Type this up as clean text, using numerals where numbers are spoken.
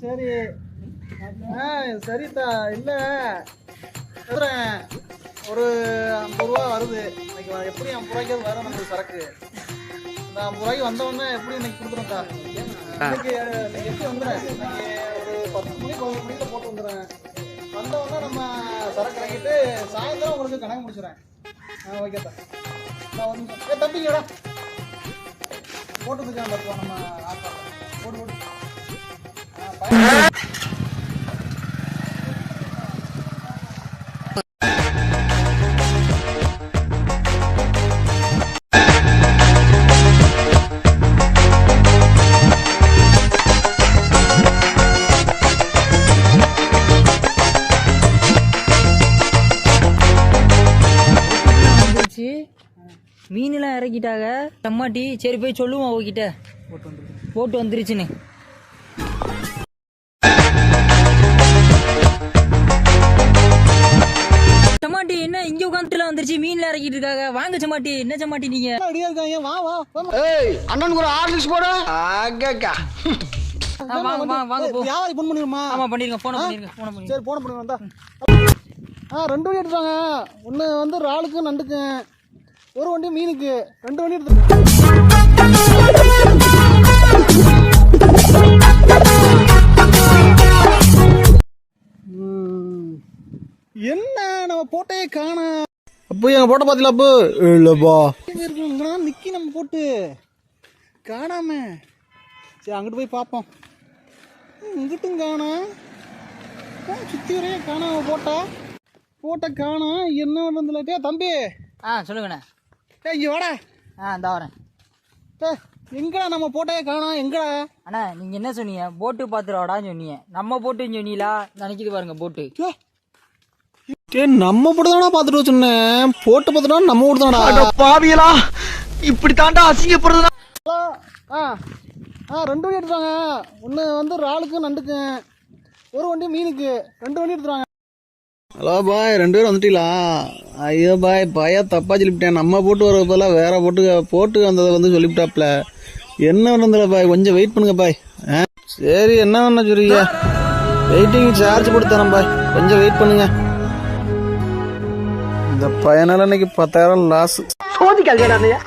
சரி சரிதா. இல்லை ஒரு 50 ரூபா வருது இன்னைக்கு. எப்படி 50 ரூபாய்க்கு வரும் நமக்கு சரக்கு? இந்த 50 ரூபாய்க்கு வந்தவொடனே எப்படி இன்னைக்கு கொடுத்துருக்கா? இன்னைக்கு எப்படி வந்துடுறேன்? இன்னைக்கு ஒரு 10 மணி 11 மணிக்கு போட்டு வந்துடுறேன். வந்தவொடனே நம்ம சரக்கு இறங்கிட்டு சாயந்தரம் உங்களுக்கு கணக்கு முடிச்சுறேன். ஓகேப்பா. நான் வந்து தம்பிங்கடா போட்டுருக்கேன் பார்ப்போம். நம்ம போட்டு போட்டு மீனெல்லாம் இறக்கிட்டாங்க. டம்மாட்டி சரி போய் சொல்லுவோம் அவகிட்ட போட்டு வந்துருச்சுன்னு. சமாட்டி என்ன இங்க உட்காந்துலாம் வந்துருச்சு, மீன்ல இறக்கிட்டு இருக்காங்க. வாங்க சமாட்டி. என்ன சமாட்டி நீங்க அண்ணனுக்கு ஒரு ஆர்லிக்ஸ் போட வியாபாரி போன் பண்ணிருமா? ஆமா பண்ணிருங்க. போன பண்ணிருங்க. சரி போன பண்ணுங்க. வந்தா 2 வண்டி எடுத்துட்டாங்க. ஒன்று வந்து இறாலுக்கு நண்டுக்கு, ஒரு வண்டி மீனுக்கு, 2 வண்டி எடுத்துட்டாங்க. என்ன நம்ம போட்டே காணோம். அப்போ எங்க போட்ட பாத்தீங்களா? அப்போ இல்லப்பா நிக்கி நம்ம போட்டு காணாம. சரி அங்கிட்டு போய் பார்ப்போம். இங்கிட்டும் காணோம், சுத்தி வரைய காணாம. போட்ட காணோம். என்ன வந்துலட்டே தம்பி? சொல்லுங்கண்ணே. இங்க வாடா. இந்த வரேன். எங்கடா நம்ம போட்டே காணோம்? எங்கடா அண்ணா நீங்க என்ன சொன்னீங்க? போட்டு பாத்துருவாடான்னு சொன்னீங்க. நம்ம போட்டுன்னு சொன்னீங்களா? நினைக்கிது பாருங்க போட்டு. நம்ம போட்டு தானே பாத்துட்டு சொன்னேன். போட்டு பார்த்துட்டா நம்ம போட்டு தானடா. பாவியலா இப்படி தாண்டா அசிங்கப்படுறதுனா. 2 வண்டி எடுத்துட்டாங்க. ஒன்று வந்து இறாலுக்கு நண்டுக்கு, ஒரு வண்டி மீனுக்கு, 2 வண்டி எடுத்துட்டாங்க. ஹலோ பாய், 2 பேரும் வந்துட்டீங்களா? ஐயோ பாய், பையா தப்பா சொல்லிவிட்டேன். நம்ம போட்டு வர போல வேற போட்டு வந்ததை வந்து சொல்லிவிட்டாப்ல. என்ன வந்ததில்ல பாய், கொஞ்சம் வெயிட் பண்ணுங்க பாய். சரி என்ன பண்ண சொல்றீங்க? வெயிட்டிங் சார்ஜ் போட்டு தரேன் பாய், கொஞ்சம் வெயிட் பண்ணுங்க. இந்த பையனால இன்னைக்கு 10,000 லாஸ். சோதிக்காதீங்க.